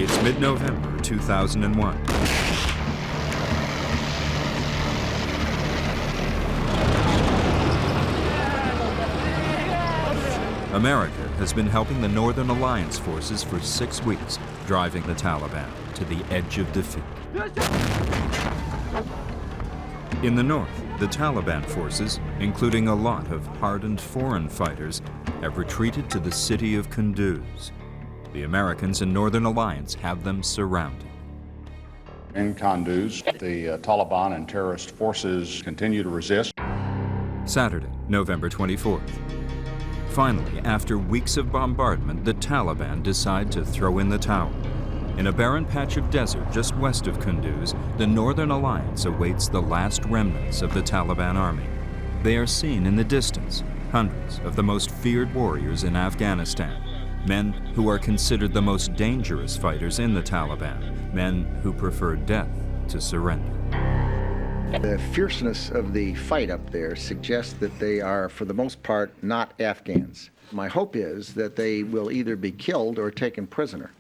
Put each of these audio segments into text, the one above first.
It's mid-November 2001. America has been helping the Northern Alliance forces for 6 weeks, driving the Taliban to the edge of defeat. In the north, the Taliban forces, including a lot of hardened foreign fighters, have retreated to the city of Kunduz. The Americans and Northern Alliance have them surrounded. In Kunduz, the Taliban and terrorist forces continue to resist. Saturday, November 24th. Finally, after weeks of bombardment, the Taliban decide to throw in the towel. In a barren patch of desert just west of Kunduz, the Northern Alliance awaits the last remnants of the Taliban army. They are seen in the distance, hundreds of the most feared warriors in Afghanistan, men who are considered the most dangerous fighters in the Taliban, men who prefer death to surrender. The fierceness of the fight up there suggests that they are, for the most part, not Afghans. My hope is that they will either be killed or taken prisoner.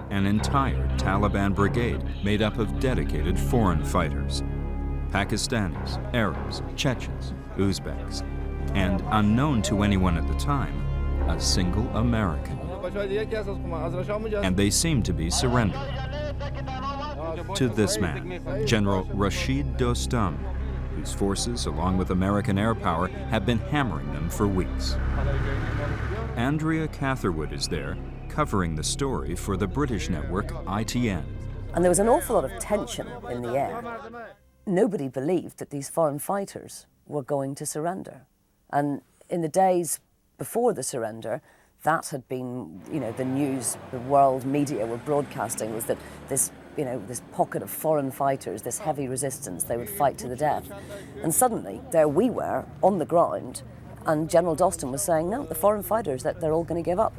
An entire Taliban brigade made up of dedicated foreign fighters. Pakistanis, Arabs, Chechens, Uzbeks, and unknown to anyone at the time, a single American. And they seem to be surrendering. To this man, General Rashid Dostum, whose forces, along with American air power, have been hammering them for weeks. Andrea Catherwood is there, covering the story for the British network ITN. And there was an awful lot of tension in the air. Nobody believed that these foreign fighters were going to surrender. And in the days before the surrender, that had been, the news, the world media were broadcasting was that this pocket of foreign fighters, this heavy resistance, they would fight to the death. And suddenly, there we were, on the ground, and General Dostum was saying, no, the foreign fighters, that they're all going to give up.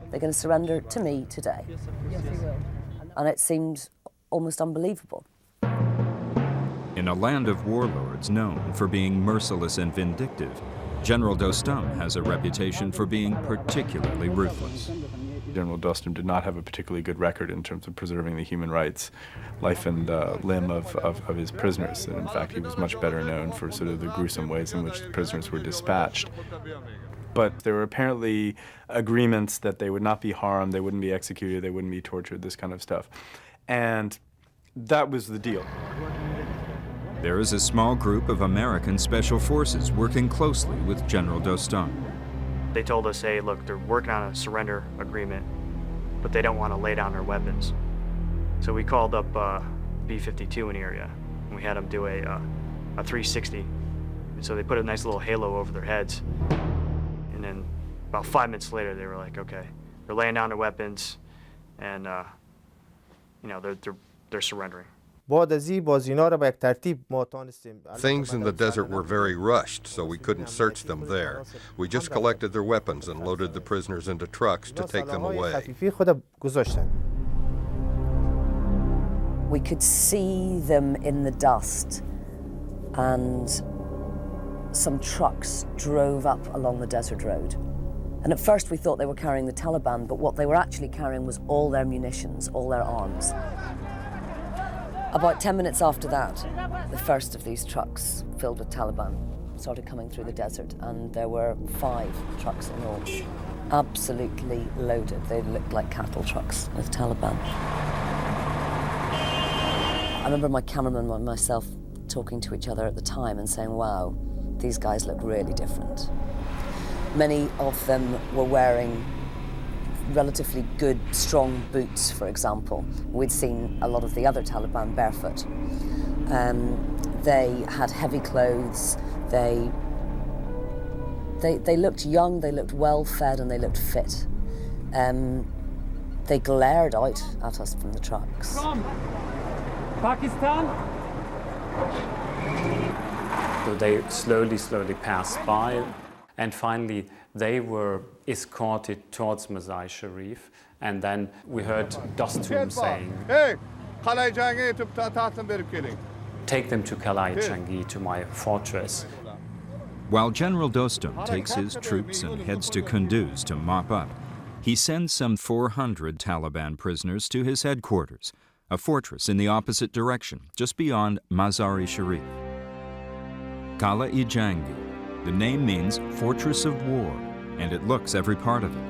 They're going to surrender to me today. Yes, he will. And it seemed almost unbelievable. In a land of warlords known for being merciless and vindictive, General Dostum has a reputation for being particularly ruthless. General Dostum did not have a particularly good record in terms of preserving the human rights, life and limb of his prisoners. And in fact, he was much better known for sort of the gruesome ways in which the prisoners were dispatched. But there were apparently agreements that they would not be harmed, they wouldn't be executed, they wouldn't be tortured, this kind of stuff. And that was the deal. There is a small group of American special forces working closely with General Dostum. They told us, hey, look, they're working on a surrender agreement, but they don't want to lay down their weapons. So we called up B-52 in the area, and we had them do a 360. And so they put a nice little halo over their heads. And then about 5 minutes later, they were like, okay, they're laying down their weapons, and they're surrendering. Things in the desert were very rushed, so we couldn't search them there. We just collected their weapons and loaded the prisoners into trucks to take them away. We could see them in the dust, and some trucks drove up along the desert road. And at first we thought they were carrying the Taliban, but what they were actually carrying was all their munitions, all their arms. About 10 minutes after that, the first of these trucks filled with Taliban started coming through the desert, and there were 5 trucks in all, absolutely loaded. They looked like cattle trucks with Taliban. I remember my cameraman and myself talking to each other at the time and saying, wow, these guys look really different. Many of them were wearing relatively good, strong boots, for example. We'd seen a lot of the other Taliban barefoot. They had heavy clothes. They looked young, they looked well-fed, and they looked fit. They glared out at us from the trucks. From Pakistan? So they slowly passed by, and finally they were escorted towards Mazar-i-Sharif, and then we heard Dostum saying, "Hey, Qala-I-Jangi to take them to Qala-I-Jangi, to my fortress." While General Dostum takes his troops and heads to Kunduz to mop up, he sends some 400 Taliban prisoners to his headquarters, a fortress in the opposite direction, just beyond Mazar-i-Sharif. Qala-I-Jangi. The name means Fortress of War, and it looks every part of it.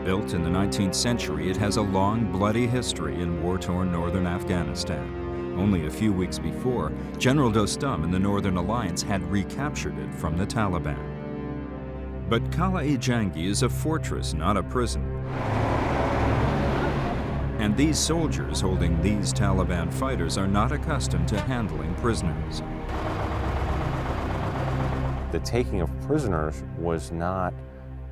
Built in the 19th century, it has a long, bloody history in war-torn northern Afghanistan. Only a few weeks before, General Dostum and the Northern Alliance had recaptured it from the Taliban. But Qala-I-Jangi is a fortress, not a prison. And these soldiers holding these Taliban fighters are not accustomed to handling prisoners. The taking of prisoners was not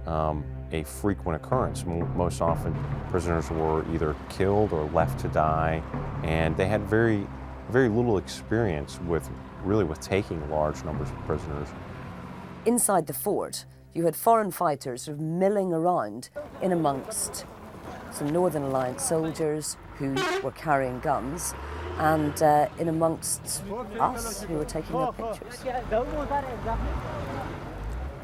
a frequent occurrence. Most often, prisoners were either killed or left to die, and they had very little experience with taking large numbers of prisoners. Inside the fort, you had foreign fighters sort of milling around in amongst some Northern Alliance soldiers who were carrying guns, and in amongst us who were taking their pictures.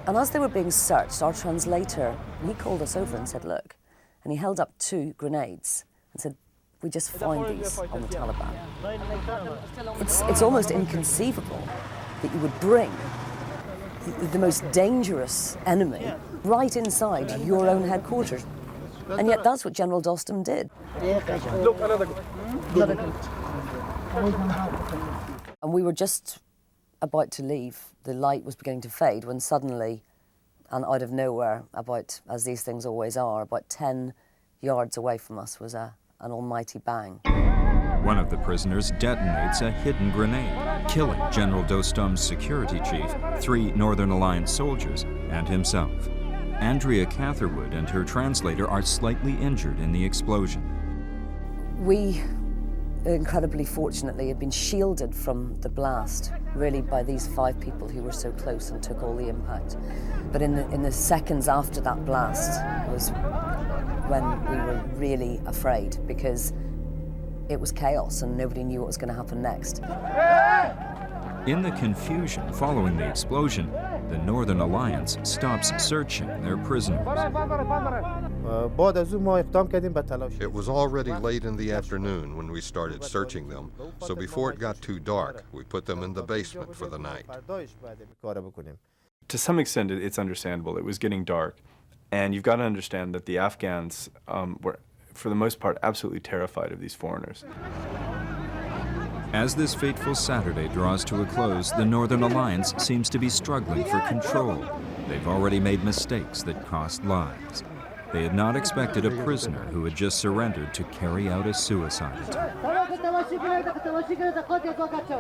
And as they were being searched, our translator, he called us over and said, look, and he held up 2 grenades and said, we just found these on the Taliban. It's almost inconceivable that you would bring the most dangerous enemy right inside your own headquarters. And yet that's what General Dostum did. And we were just about to leave. The light was beginning to fade when suddenly, and out of nowhere, as these things always are, about 10 yards away from us was an almighty bang. One of the prisoners detonates a hidden grenade, killing General Dostum's security chief, 3 Northern Alliance soldiers, and himself. Andrea Catherwood and her translator are slightly injured in the explosion. We, incredibly fortunately, had been shielded from the blast, really, by these 5 people who were so close and took all the impact. But in the seconds after that blast was when we were really afraid, because it was chaos and nobody knew what was going to happen next. In the confusion following the explosion, the Northern Alliance stops searching their prisoners. It was already late in the afternoon when we started searching them, so before it got too dark, we put them in the basement for the night. To some extent, it's understandable. It was getting dark, and you've got to understand that the Afghans were, for the most part, absolutely terrified of these foreigners. As this fateful Saturday draws to a close, the Northern Alliance seems to be struggling for control. They've already made mistakes that cost lives. They had not expected a prisoner who had just surrendered to carry out a suicide attack.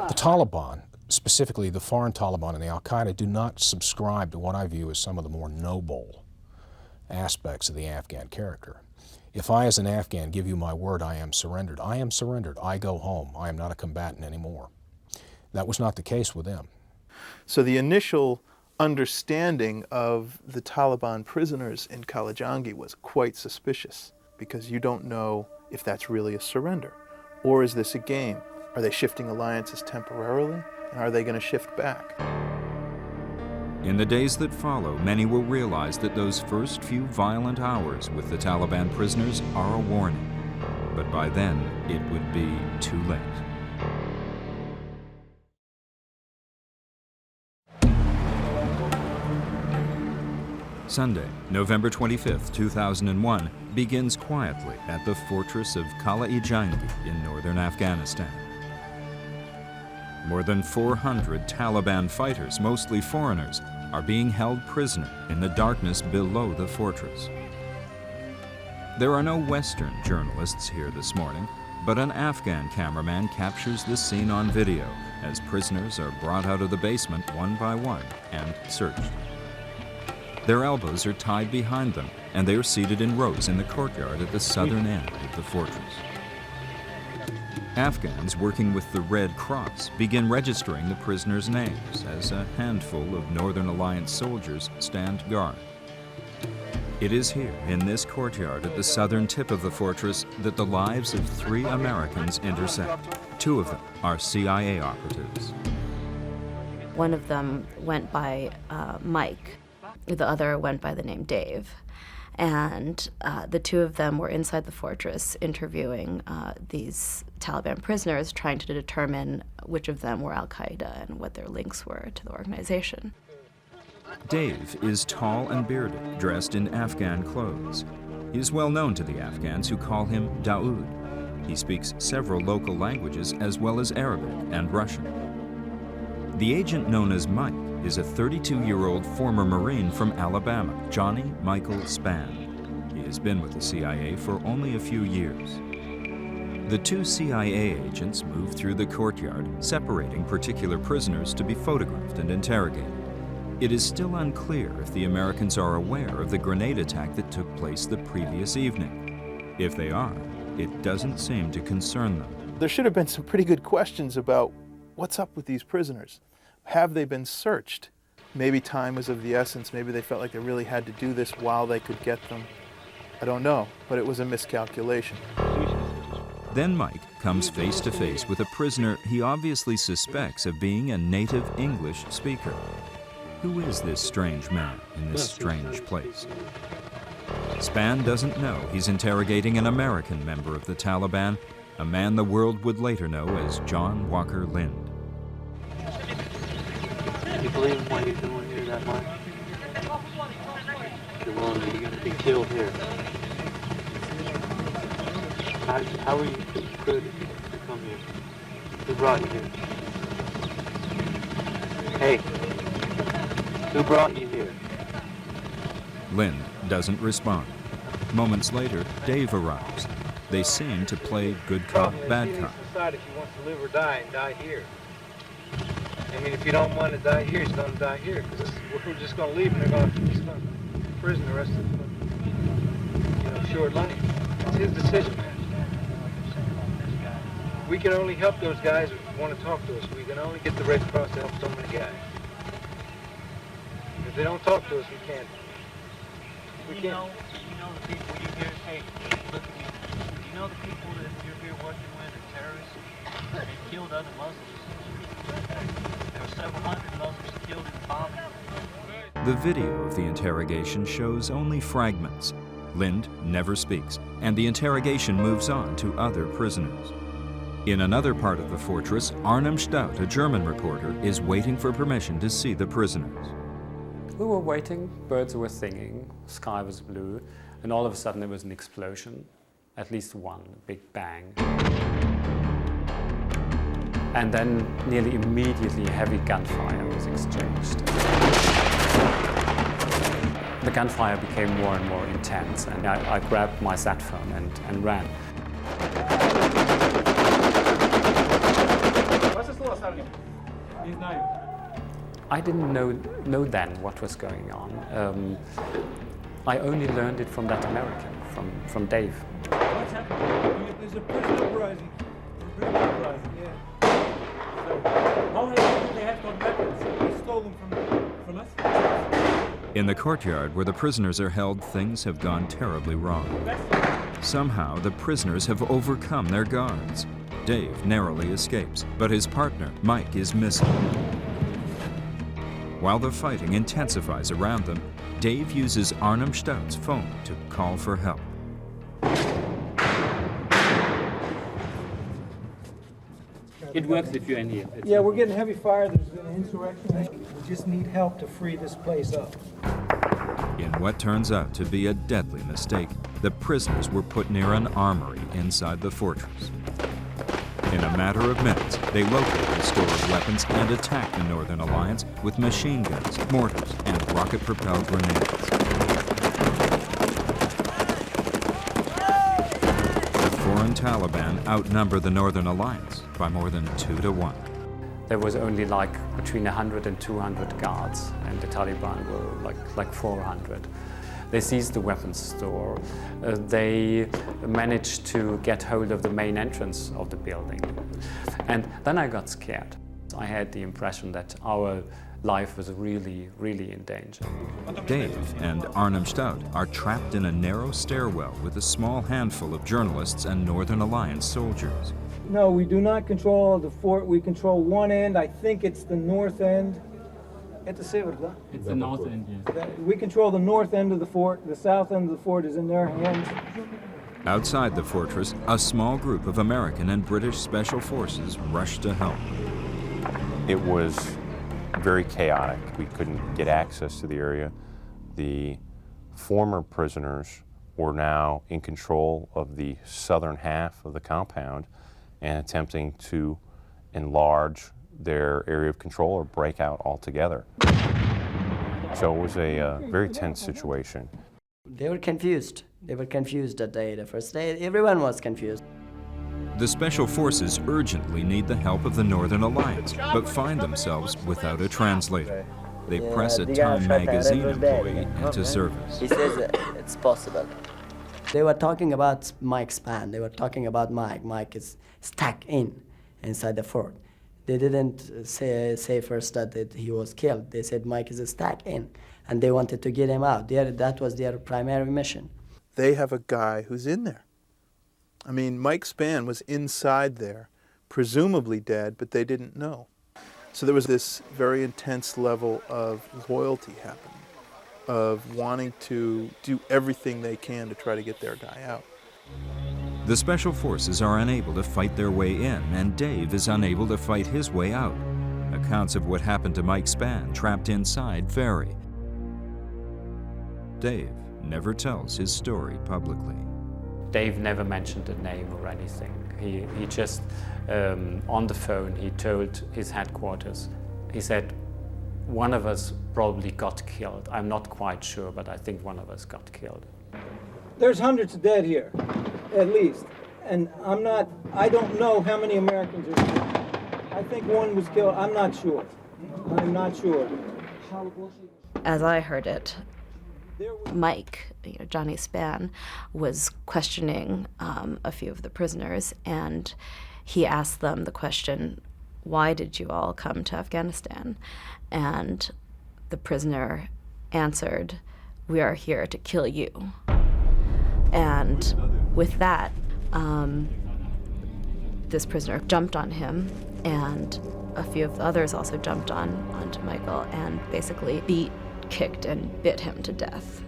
The Taliban, specifically the foreign Taliban and the Al-Qaeda, do not subscribe to what I view as some of the more noble aspects of the Afghan character. If I, as an Afghan, give you my word I am surrendered, I go home. I am not a combatant anymore. That was not the case with them. So the initial understanding of the Taliban prisoners in Qala-I-Jangi was quite suspicious, because you don't know if that's really a surrender. Or is this a game? Are they shifting alliances temporarily? And are they going to shift back? In the days that follow, many will realize that those first few violent hours with the Taliban prisoners are a warning. But by then, it would be too late. Sunday, November 25th, 2001, begins quietly at the fortress of Qala-I-Jangi in northern Afghanistan. More than 400 Taliban fighters, mostly foreigners, are being held prisoner in the darkness below the fortress. There are no Western journalists here this morning, but an Afghan cameraman captures the scene on video as prisoners are brought out of the basement one by one and searched. Their elbows are tied behind them, and they are seated in rows in the courtyard at the southern end of the fortress. Afghans working with the Red Cross begin registering the prisoners' names as a handful of Northern Alliance soldiers stand guard. It is here, in this courtyard at the southern tip of the fortress, that the lives of 3 Americans intersect. 2 of them are CIA operatives. One of them went by Mike, The other went by the name Dave. And the two of them were inside the fortress interviewing these Taliban prisoners, trying to determine which of them were al-Qaeda and what their links were to the organization. Dave is tall and bearded, dressed in Afghan clothes. He is well known to the Afghans, who call him Daoud. He speaks several local languages as well as Arabic and Russian. The agent known as Mike is a 32-year-old former Marine from Alabama, Johnny Michael Spann. He has been with the CIA for only a few years. The two CIA agents move through the courtyard, separating particular prisoners to be photographed and interrogated. It is still unclear if the Americans are aware of the grenade attack that took place the previous evening. If they are, it doesn't seem to concern them. There should have been some pretty good questions about what's up with these prisoners. Have they been searched? Maybe time was of the essence. Maybe they felt like they really had to do this while they could get them. I don't know, but it was a miscalculation. Then Mike comes face to face with a prisoner he obviously suspects of being a native English speaker. Who is this strange man in this strange place? Spann doesn't know he's interrogating an American member of the Taliban, a man the world would later know as John Walker Lind. You believe in what you're doing here that much? You're willing to, you're going to be killed here. How are you good to come here? Who brought you here? Hey, who brought you here? Lind doesn't respond. Moments later, Dave arrives. They seem to play good cop, bad cop. Decide if you want to live or die, and die here. I mean, if you don't want to die here, he's going to die here, because we're just going to leave, and they're going to prison the rest of the short life. It's his decision, man. We can only help those guys who want to talk to us. We can only get the Red Cross to help so many guys. If they don't talk to us, we can't. We can't. You know the people you hear, hey, look at me. You know the people that you're here working with are terrorists? They killed other Muslims. There were several hundred Muslims killed in the bombing. The video of the interrogation shows only fragments. Lind never speaks, and the interrogation moves on to other prisoners. In another part of the fortress, Arnim Staudt, a German reporter, is waiting for permission to see the prisoners. We were waiting, birds were singing, sky was blue, and all of a sudden there was an explosion, at least one, big bang. And then nearly immediately heavy gunfire was exchanged. The gunfire became more and more intense, and I grabbed my sat phone and ran. I didn't know then what was going on. I only learned it from that American, from Dave. What's happening? There's a prison uprising. There's a prison uprising, yeah. So, how did they have got weapons? They stole them from us? In the courtyard where the prisoners are held, things have gone terribly wrong. Somehow, the prisoners have overcome their guards. Dave narrowly escapes, but his partner, Mike, is missing. While the fighting intensifies around them, Dave uses Arnim Staudt's phone to call for help. It works if you're in here. Yeah, we're getting heavy fire. There's an insurrection. We just need help to free this place up. In what turns out to be a deadly mistake, the prisoners were put near an armory inside the fortress. In a matter of minutes, they locate the store of weapons and attack the Northern Alliance with machine guns, mortars, and rocket-propelled grenades. The foreign Taliban outnumber the Northern Alliance by more than 2 to 1. There was only like between 100 and 200 guards, and the Taliban were like 400. They seized the weapons store. They managed to get hold of the main entrance of the building. And then I got scared. I had the impression that our life was really, really in danger. Dave and Arnim Staudt are trapped in a narrow stairwell with a small handful of journalists and Northern Alliance soldiers. No, we do not control the fort. We control one end. I think it's the north end. It's the sever, huh? It's the north end, yes. We control the north end of the fort. The south end of the fort is in their hands. Outside the fortress, a small group of American and British special forces rushed to help. It was very chaotic. We couldn't get access to the area. The former prisoners were now in control of the southern half of the compound and attempting to enlarge their area of control or break out altogether. So it was a very tense situation. They were confused. They were confused that day. The first day, everyone was confused. The special forces urgently need the help of the Northern Alliance, but find themselves without a translator. They press a Time magazine employee into service. He says it's possible. They were talking about Mike's plan. They were talking about Mike. Mike is stuck inside the fort. They didn't say first that he was killed. They said Mike is stuck in, and they wanted to get him out. That was their primary mission. They have a guy who's in there. I mean, Mike Spann was inside there, presumably dead, but they didn't know. So there was this very intense level of loyalty happening, of wanting to do everything they can to try to get their guy out. The special forces are unable to fight their way in, and Dave is unable to fight his way out. Accounts of what happened to Mike Spann trapped inside vary. Dave never tells his story publicly. Dave never mentioned a name or anything. He just, on the phone, he told his headquarters, he said, one of us probably got killed. I'm not quite sure, but I think one of us got killed. There's hundreds of dead here, at least. And I don't know how many Americans are here. I think one was killed. I'm not sure. I'm not sure. As I heard it, Mike, Johnny Spann, was questioning a few of the prisoners, and he asked them the question, why did you all come to Afghanistan? And the prisoner answered, we are here to kill you. And with that, this prisoner jumped on him, and a few of the others also jumped onto Michael and basically beat, kicked, and bit him to death.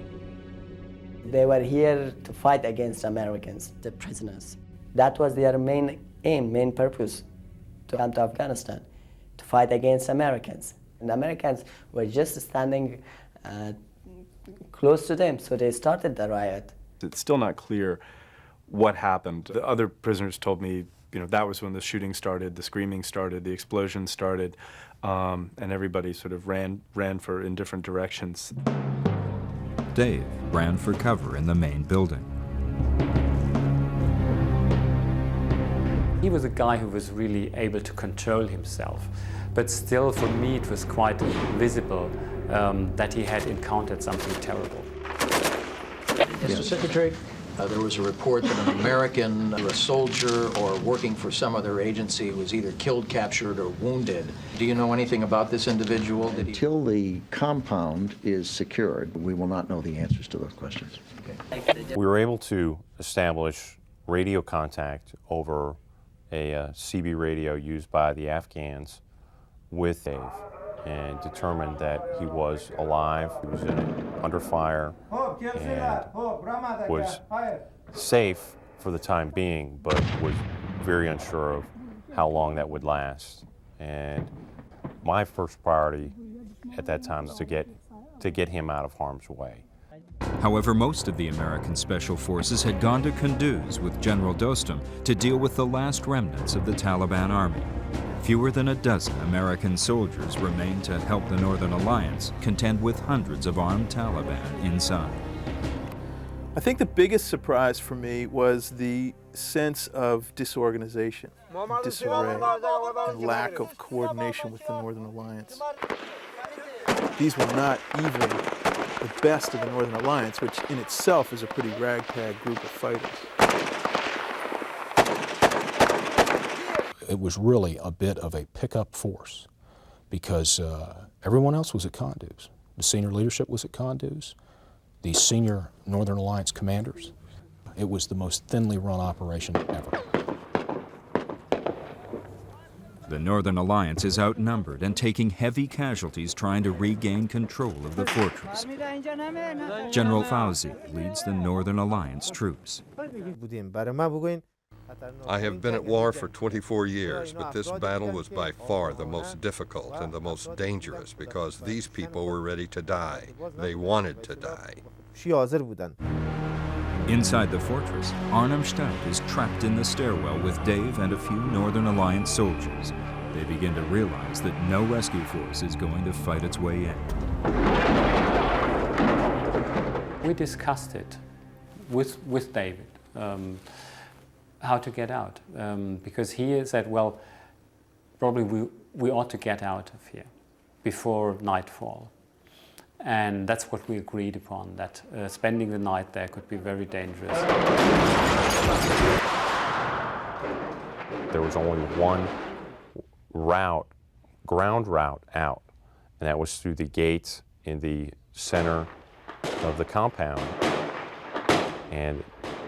They were here to fight against Americans, the prisoners. That was their main aim, main purpose to come to Afghanistan, to fight against Americans. And the Americans were just standing close to them, so they started the riot. It's still not clear what happened. The other prisoners told me, that was when the shooting started, the screaming started, the explosion started, and everybody sort of ran in different directions. Dave ran for cover in the main building. He was a guy who was really able to control himself, but still for me it was quite visible that he had encountered something terrible. Mr. Secretary, there was a report that an American, a soldier or working for some other agency, was either killed, captured, or wounded. Do you know anything about this individual? Until the compound is secured, we will not know the answers to those questions. We were able to establish radio contact over a CB radio used by the Afghans with Dave, and determined that he was alive, he was under fire, and was safe for the time being, but was very unsure of how long that would last. And my first priority at that time was to get him out of harm's way. However, most of the American Special Forces had gone to Kunduz with General Dostum to deal with the last remnants of the Taliban army. Fewer than a dozen American soldiers remained to help the Northern Alliance contend with hundreds of armed Taliban inside. I think the biggest surprise for me was the sense of disorganization, disarray, and lack of coordination with the Northern Alliance. These were not even the best of the Northern Alliance, which in itself is a pretty ragtag group of fighters. It was really a bit of a pickup force because everyone else was at Kunduz. The senior leadership was at Kunduz, the senior Northern Alliance commanders. It was the most thinly run operation ever. The Northern Alliance is outnumbered and taking heavy casualties trying to regain control of the fortress. General Fauzi leads the Northern Alliance troops. I have been at war for 24 years, but this battle was by far the most difficult and the most dangerous because these people were ready to die. They wanted to die. Inside the fortress, Arnhem Stadt is trapped in the stairwell with Dave and a few Northern Alliance soldiers. They begin to realize that no rescue force is going to fight its way in. We discussed it with David, how to get out, because he said, well, probably we ought to get out of here before nightfall. And that's what we agreed upon, that spending the night there could be very dangerous. There was only one route, ground route out, and that was through the gates in the center of the compound. And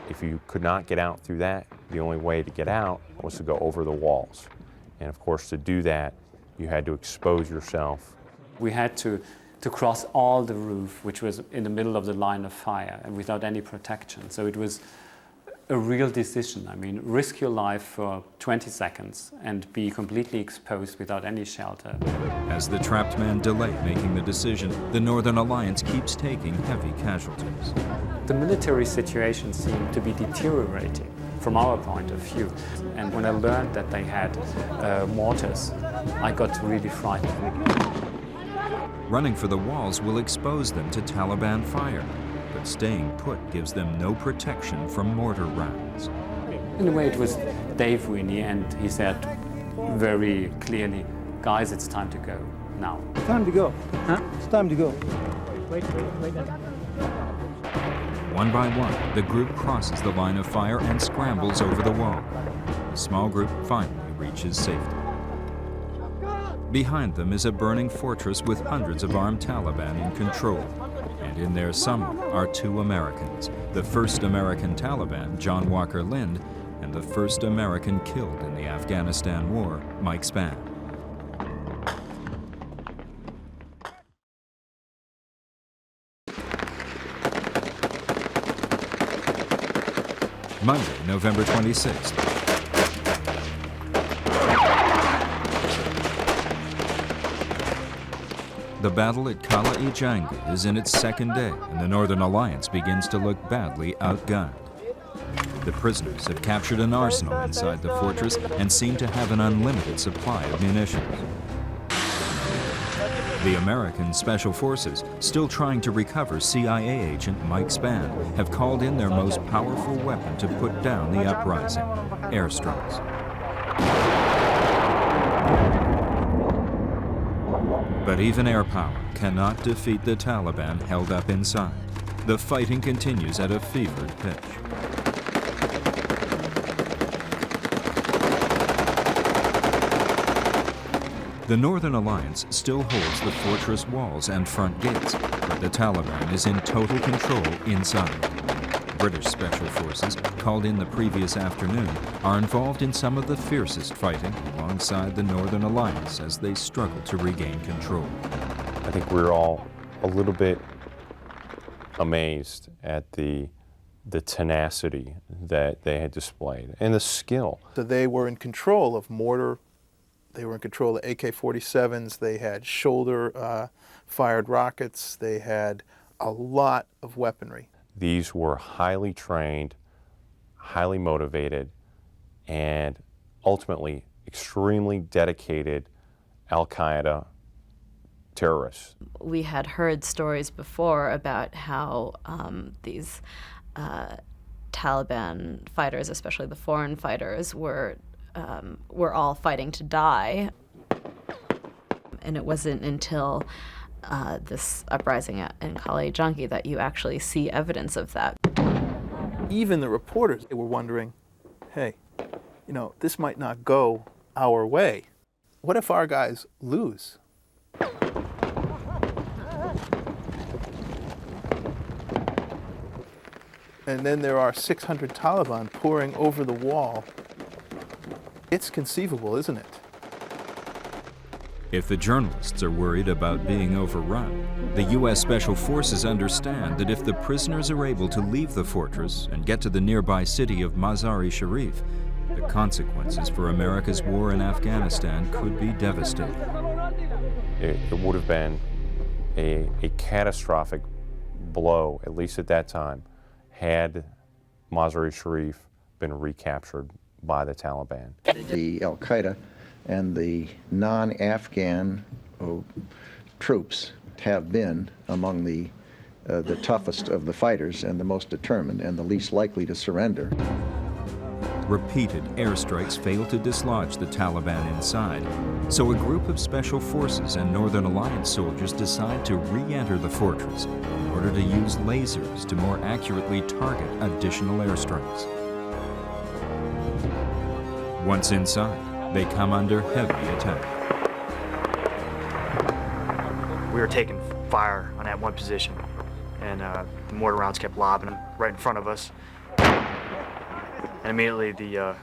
if you could not get out through that, the only way to get out was to go over the walls. And of course, to do that, you had to expose yourself. We had to cross all the roof, which was in the middle of the line of fire and without any protection. So it was a real decision. I mean, risk your life for 20 seconds and be completely exposed without any shelter. As the trapped men delay making the decision, the Northern Alliance keeps taking heavy casualties. The military situation seemed to be deteriorating from our point of view. And when I learned that they had mortars, I got really frightened. Running for the walls will expose them to Taliban fire, but staying put gives them no protection from mortar rounds. In a way, it was Dave who in the end, he said very clearly, guys, it's time to go now. It's time to go. Huh? It's time to go. Wait. One by one, the group crosses the line of fire and scrambles over the wall. The small group finally reaches safety. Behind them is a burning fortress with hundreds of armed Taliban in control. And in there somewhere are two Americans, the first American Taliban, John Walker Lind, and the first American killed in the Afghanistan war, Mike Spann. Monday, November 26th. The battle at Qala-I-Jangi is in its second day, and the Northern Alliance begins to look badly outgunned. The prisoners have captured an arsenal inside the fortress and seem to have an unlimited supply of munitions. The American Special Forces, still trying to recover CIA agent Mike Spann, have called in their most powerful weapon to put down the uprising: airstrikes. But even air power cannot defeat the Taliban held up inside. The fighting continues at a fevered pitch. The Northern Alliance still holds the fortress walls and front gates, but the Taliban is in total control inside. British Special Forces, called in the previous afternoon, are involved in some of the fiercest fighting alongside the Northern Alliance as they struggle to regain control. I think we're all a little bit amazed at the tenacity that they had displayed and the skill. So they were in control of mortar, they were in control of AK-47s, they had shoulder-fired rockets, they had a lot of weaponry. These were highly trained, highly motivated, and ultimately extremely dedicated Al-Qaeda terrorists. We had heard stories before about how these Taliban fighters, especially the foreign fighters, were all fighting to die. And it wasn't until this uprising in Qala-I-Jangi that you actually see evidence of that. Even the reporters, they were wondering, hey, you know, this might not go our way. What if our guys lose? And then there are 600 Taliban pouring over the wall. It's conceivable, isn't it, If the journalists are worried about being overrun, the U.S. Special Forces understand that if the prisoners are able to leave the fortress and get to the nearby city of Mazar-i-Sharif, the consequences for America's war in Afghanistan could be devastating. It would have been a catastrophic blow, at least at that time, had Mazar-i-Sharif been recaptured by the Taliban. The Al-Qaeda and the non-Afghan troops have been among the toughest of the fighters and the most determined and the least likely to surrender. Repeated airstrikes failed to dislodge the Taliban inside, so a group of special forces and Northern Alliance soldiers decide to re-enter the fortress in order to use lasers to more accurately target additional airstrikes. Once inside, they come under heavy attack. We were taking fire on that one position, and the mortar rounds kept lobbing right in front of us. And immediately the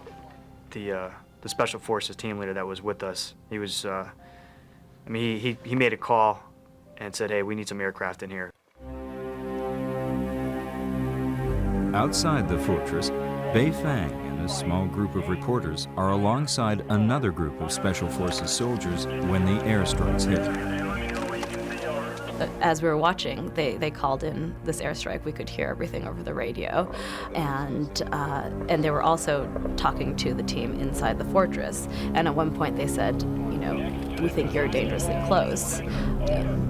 special forces team leader that was with us, he was, he made a call and said, "Hey, we need some aircraft in here." Outside the fortress, Bei Fang and a small group of reporters are alongside another group of Special Forces soldiers when the airstrikes hit. As we were watching, they called in this airstrike. We could hear everything over the radio, and they were also talking to the team inside the fortress. And at one point, they said, "We think you're dangerously close,"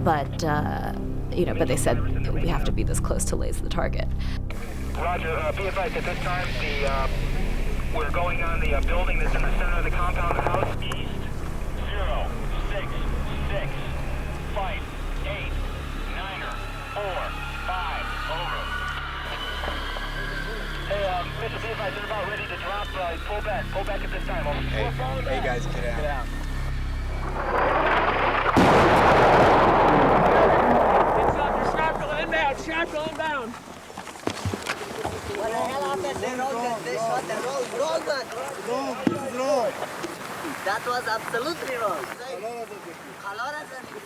but they said we have to be this close to laser the target. Roger. Be advised at this time, we're going on the building that's in the center of the compound, the house. East 066 fight 8 9er 4 5 over. Hey, Mr. Be advised, they're about ready to drop. Pull back at this time. Over. Hey guys, get out. It's up. You're shrapnel inbound. Shrapnel inbound. What the hell happened? They shot the wrong man. Wrong. That was absolutely wrong.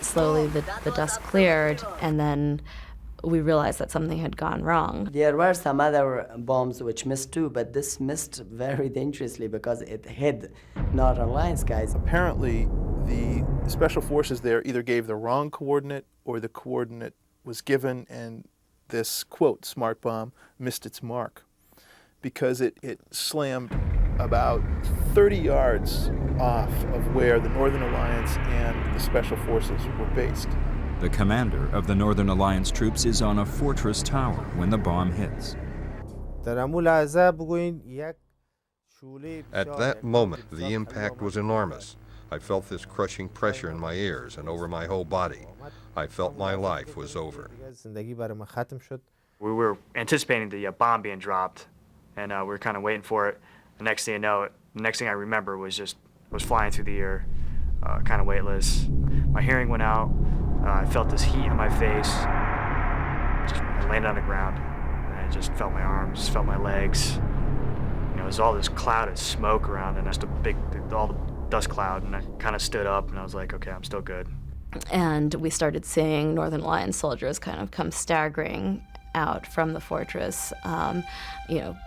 Slowly, the dust cleared, and then we realized that something had gone wrong. There were some other bombs which missed too, but this missed very dangerously because it hit Northern Alliance guys. Apparently, the special forces there either gave the wrong coordinate or the coordinate was given and this, quote, smart bomb missed its mark because it slammed about 30 yards off of where the Northern Alliance and the Special Forces were based. The commander of the Northern Alliance troops is on a fortress tower when the bomb hits. At that moment, the impact was enormous. I felt this crushing pressure in my ears and over my whole body. I felt my life was over. We were anticipating the bomb being dropped, and we were kind of waiting for it. The next thing I remember was flying through the air, kind of weightless. My hearing went out. I felt this heat in my face. I landed on the ground, and I just felt my arms, felt my legs. There was all this cloud of smoke around, and that's all the dust cloud, and I kind of stood up, and I was like, okay, I'm still good. And we started seeing Northern Alliance soldiers kind of come staggering out from the fortress,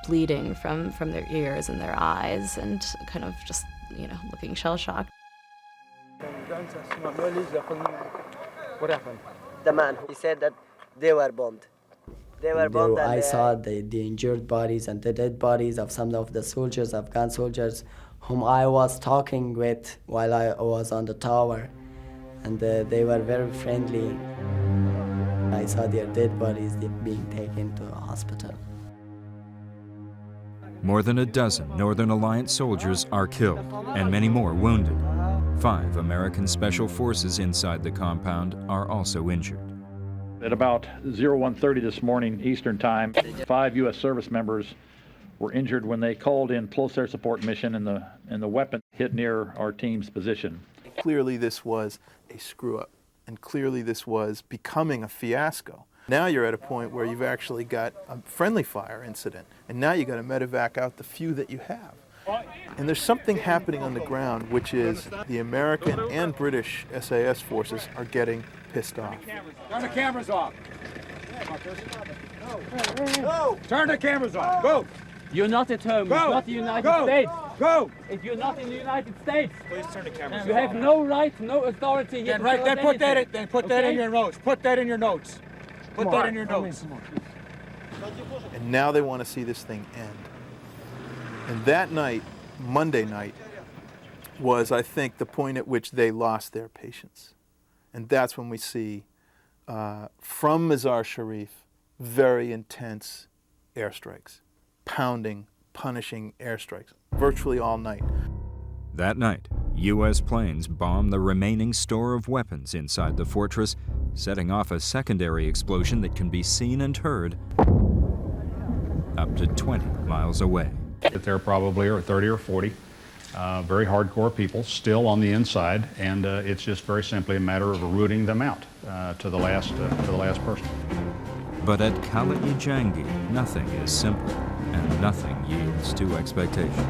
bleeding from their ears and their eyes, and kind of just, looking shell-shocked. What happened? The man, he said that they were bombed. They were bombed. I saw the injured bodies and the dead bodies of some of the soldiers, Afghan soldiers, whom I was talking with while I was on the tower. And they were very friendly. I saw their dead bodies being taken to a hospital. More than a dozen Northern Alliance soldiers are killed and many more wounded. 5 American Special Forces inside the compound are also injured. At about 01:30 this morning Eastern Time, 5 U.S. service members were injured when they called in close air support mission and the weapon hit near our team's position. Clearly this was a screw-up, and clearly this was becoming a fiasco. Now you're at a point where you've actually got a friendly fire incident, and now you got to medevac out the few that you have. And there's something happening on the ground, which is the American and British SAS forces are getting pissed off. Turn the cameras off. Go. Turn the cameras off. Go. You're not at home. Go. It's not the United States. Go. If you're not in the United States, Please turn the cameras off. you have no right, no authority here. Then put that in your notes. Put that in your notes. Put that in your notes. And now they want to see this thing end. And that night, Monday night, was, I think, the point at which they lost their patience. And that's when we see, from Mazar-Sharif, very intense airstrikes, pounding, punishing airstrikes, virtually all night. That night, U.S. planes bombed the remaining store of weapons inside the fortress, setting off a secondary explosion that can be seen and heard up to 20 miles away. There probably are 30 or 40 very hardcore people still on the inside, and it's just very simply a matter of rooting them out to the last person. But at Qala-I-Jangi, nothing is simple, and nothing yields to expectation.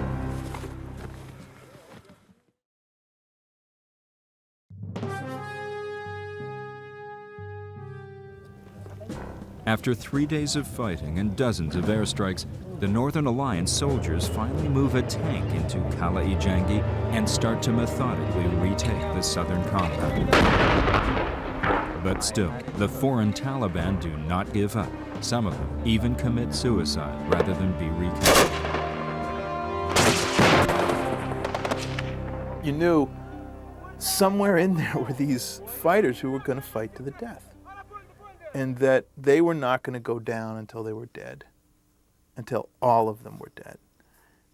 After 3 days of fighting and dozens of airstrikes, the Northern Alliance soldiers finally move a tank into Qala-I-Jangi and start to methodically retake the southern compound. But still, the foreign Taliban do not give up. Some of them even commit suicide rather than be recaptured. You knew somewhere in there were these fighters who were going to fight to the death, and that they were not going to go down until they were dead, until all of them were dead.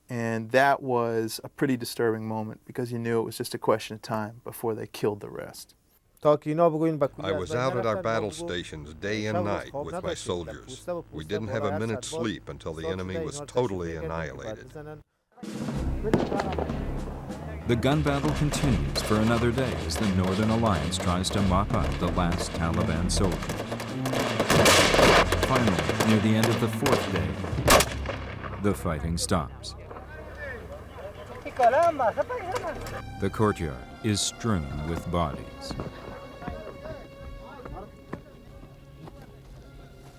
And that was a pretty disturbing moment, because you knew it was just a question of time before they killed the rest. I was out at our battle stations day and night with my soldiers. We didn't have a minute's sleep until the enemy was totally annihilated. The gun battle continues for another day as the Northern Alliance tries to mop up the last Taliban soldiers. Finally, near the end of the fourth day, the fighting stops. The courtyard is strewn with bodies.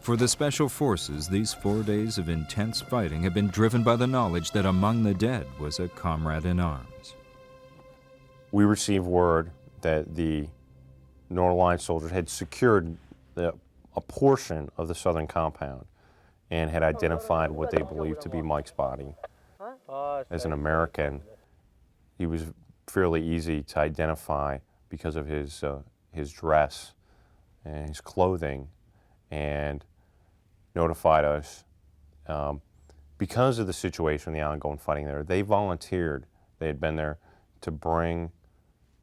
For the Special Forces, these 4 days of intense fighting have been driven by the knowledge that among the dead was a comrade in arms. We received word that the Northern Alliance soldiers had secured a portion of the southern compound and had identified what they believed to be Mike's body. As an American, he was fairly easy to identify because of his dress and his clothing, and notified us because of the situation, the ongoing fighting there. They volunteered. They had been there to bring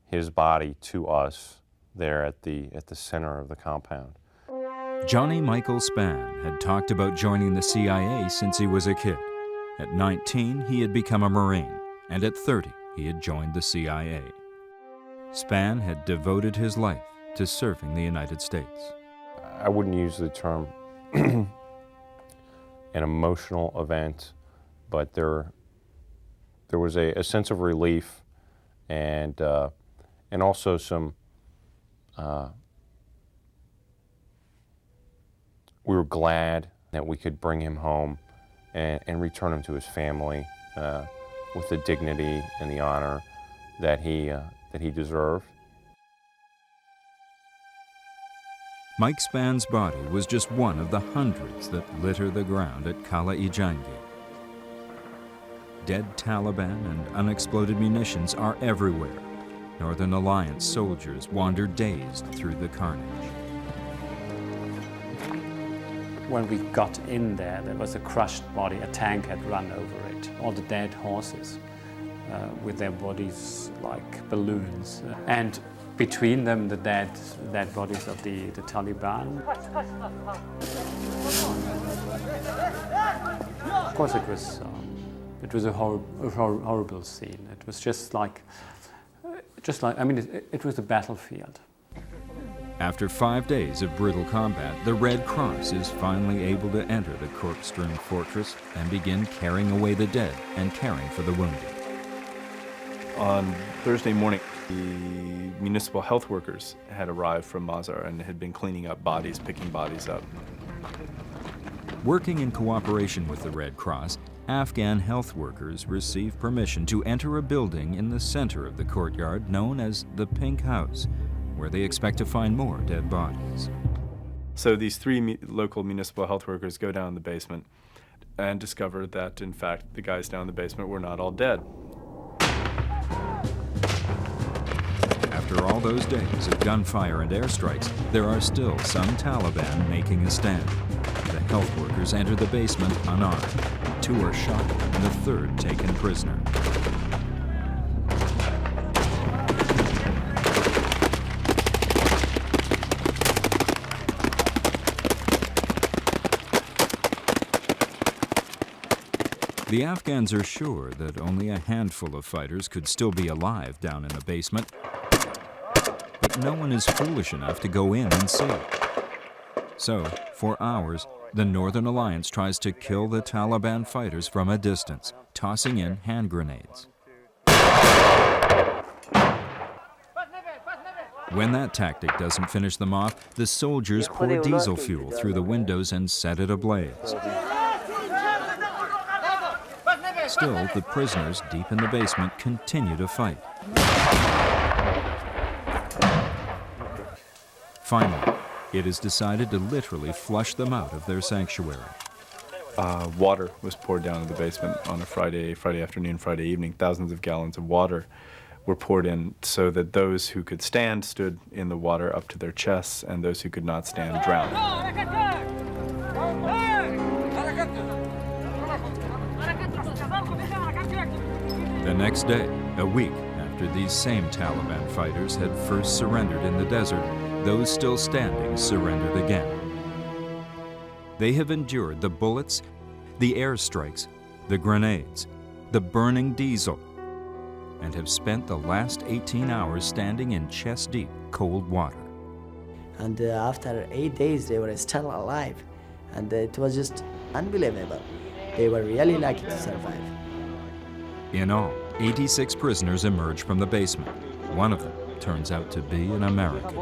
his body to us there at the center of the compound. Johnny Michael Spann had talked about joining the CIA since he was a kid. At 19, he had become a Marine, and at 30, he had joined the CIA. Spann had devoted his life to serving the United States. I wouldn't use the term an emotional event, but there was a sense of relief and also some, we were glad that we could bring him home and return him to his family with the dignity and the honor that he deserved. Mike Spann's body was just one of the hundreds that litter the ground at Qala-I-Jangi. Dead Taliban and unexploded munitions are everywhere. Northern Alliance soldiers wander dazed through the carnage. When we got in there was a crushed body. A tank had run over it. All the dead horses with their bodies like balloons. And between them, the dead bodies of the Taliban. Of course, it was a horrible scene. It was just like, I mean, it was a battlefield. After 5 days of brutal combat, the Red Cross is finally able to enter the cork-strewn fortress and begin carrying away the dead and caring for the wounded. On Thursday morning, the municipal health workers had arrived from Mazar and had been cleaning up bodies, picking bodies up. Working in cooperation with the Red Cross, Afghan health workers receive permission to enter a building in the center of the courtyard known as the Pink House, where they expect to find more dead bodies. So these three local municipal health workers go down in the basement and discover that, in fact, the guys down in the basement were not all dead. After all those days of gunfire and airstrikes, there are still some Taliban making a stand. The health workers enter the basement unarmed. 2 are shot and a 3rd taken prisoner. The Afghans are sure that only a handful of fighters could still be alive down in the basement, but no one is foolish enough to go in and see. So, for hours, the Northern Alliance tries to kill the Taliban fighters from a distance, tossing in hand grenades. When that tactic doesn't finish them off, the soldiers pour diesel fuel through the windows and set it ablaze. Still, the prisoners deep in the basement continue to fight. Finally, it is decided to literally flush them out of their sanctuary. Water was poured down in the basement on a Friday afternoon, Friday evening. Thousands of gallons of water were poured in so that those who could stand stood in the water up to their chests, and those who could not stand drowned. The next day, a week after these same Taliban fighters had first surrendered in the desert, those still standing surrendered again. They have endured the bullets, the airstrikes, the grenades, the burning diesel, and have spent the last 18 hours standing in chest-deep cold water. And after 8 days, they were still alive. And it was just unbelievable. They were really lucky to survive. In all, 86 prisoners emerge from the basement. One of them turns out to be an American.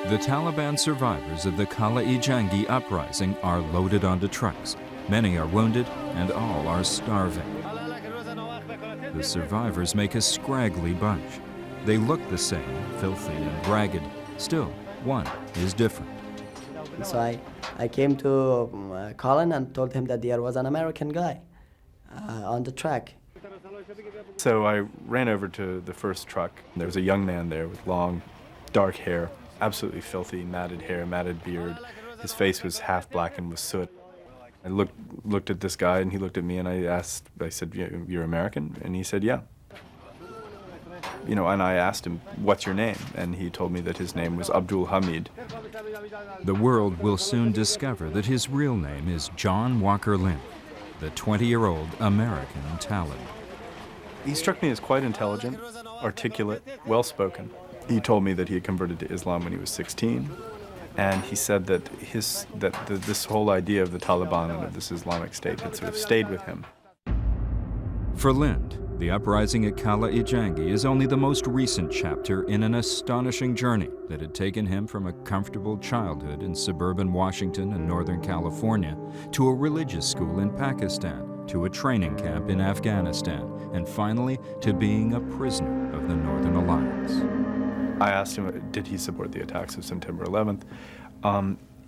The Taliban survivors of the Qala-I-Jangi uprising are loaded onto trucks. Many are wounded, and all are starving. The survivors make a scraggly bunch. They look the same, filthy and ragged. Still, one is different. So I came to Colin and told him that there was an American guy on the track. So I ran over to the first truck. There was a young man there with long, dark hair, absolutely filthy, matted hair, matted beard. His face was half blackened with soot. I looked at this guy, and he looked at me, and I said, "You're American?" And he said, "Yeah." You know, and I asked him, "What's your name?" And he told me that his name was Abdul Hamid. The world will soon discover that his real name is John Walker Lynn, the 20-year-old American Talib. He struck me as quite intelligent, articulate, well-spoken. He told me that he had converted to Islam when he was 16, and he said that this whole idea of the Taliban and of this Islamic State had sort of stayed with him. For Lind, the uprising at Qala-I-Jangi is only the most recent chapter in an astonishing journey that had taken him from a comfortable childhood in suburban Washington and Northern California to a religious school in Pakistan, to a training camp in Afghanistan, and finally to being a prisoner of the Northern Alliance. I asked him, did he support the attacks of September 11th?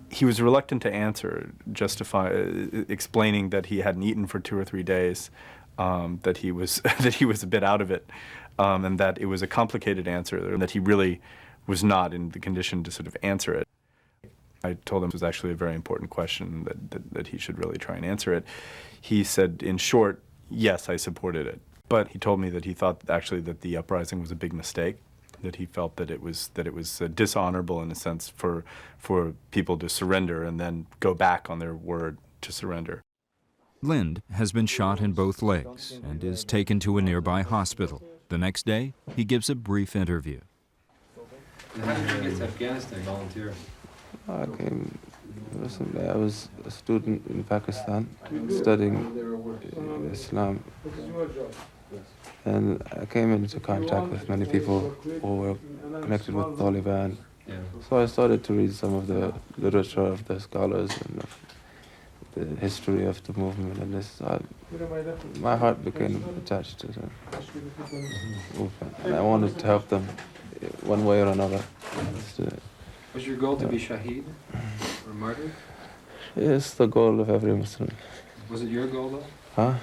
He was reluctant to answer, explaining that he hadn't eaten for 2 or 3 days, that he was a bit out of it, and that it was a complicated answer, and that he really was not in the condition to sort of answer it. I told him it was actually a very important question, that he should really try and answer it. He said, in short, yes, I supported it. But he told me that he thought actually that the uprising was a big mistake, that he felt that it was dishonorable in a sense for people to surrender and then go back on their word to surrender. Lind has been shot in both legs and is taken to a nearby hospital. The next day, he gives a brief interview. How did you get to Afghanistan, volunteer? I came recently. I was a student in Pakistan studying Islam. And I came into contact with many people who were connected with Taliban. Yeah. So I started to read some of the literature of the scholars and of the history of the movement, and my heart became attached to the movement, and I wanted to help them one way or another. Was your goal to be shaheed or martyr? It's the goal of every Muslim. Was it your goal though? Huh?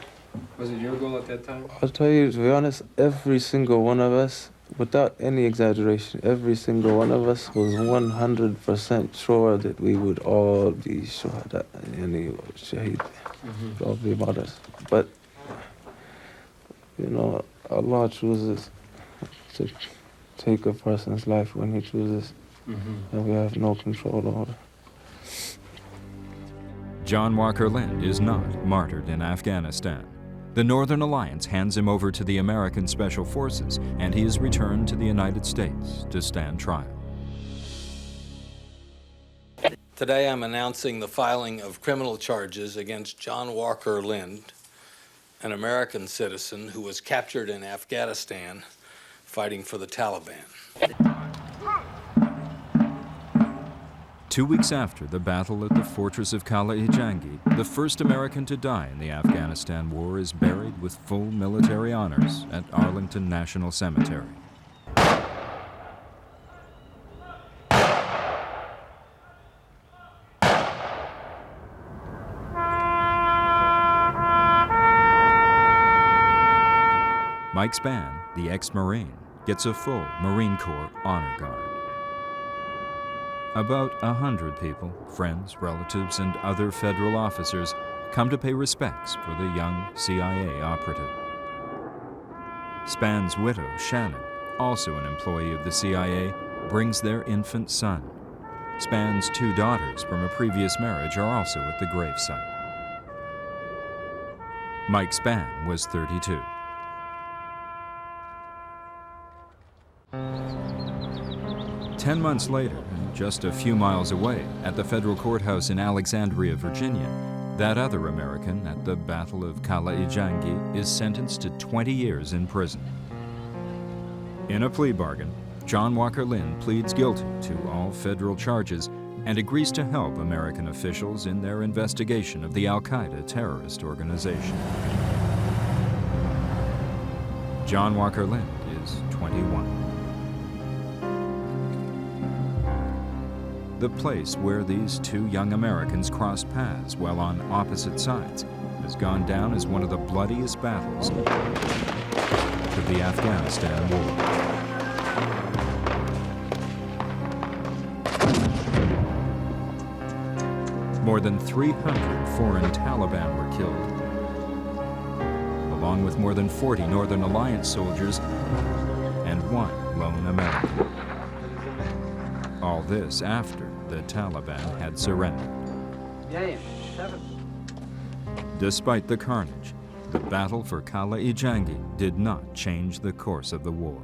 Was it your goal at that time? I'll tell you, to be honest, every single one of us, without any exaggeration, every single one of us was 100% sure that we would all be shuhada, yani shaheed, all be martyrs. But, you know, Allah chooses to take a person's life when He chooses, and we have no control over it. John Walker Lind is not martyred in Afghanistan. The Northern Alliance hands him over to the American Special Forces, and he is returned to the United States to stand trial. Today I'm announcing the filing of criminal charges against John Walker Lind, an American citizen who was captured in Afghanistan fighting for the Taliban. 2 weeks after the battle at the fortress of Qala-I-Jangi, the first American to die in the Afghanistan war is buried with full military honors at Arlington National Cemetery. Mike Spann, the ex-Marine, gets a full Marine Corps Honor Guard. About 100 people, friends, relatives, and other federal officers come to pay respects for the young CIA operative. Spann's widow, Shannon, also an employee of the CIA, brings their infant son. Spann's 2 daughters from a previous marriage are also at the gravesite. Mike Spann was 32. Ten months later, just a few miles away, at the federal courthouse in Alexandria, Virginia, that other American at the Battle of Qala-I-Jangi is sentenced to 20 years in prison. In a plea bargain, John Walker Lind pleads guilty to all federal charges and agrees to help American officials in their investigation of the Al-Qaeda terrorist organization. John Walker Lind is 21. The place where these 2 young Americans crossed paths while on opposite sides has gone down as one of the bloodiest battles of the Afghanistan War. More than 300 foreign Taliban were killed, along with more than 40 Northern Alliance soldiers and 1 lone American. All this after the Taliban had surrendered. Despite the carnage, the battle for Qala-I-Jangi did not change the course of the war.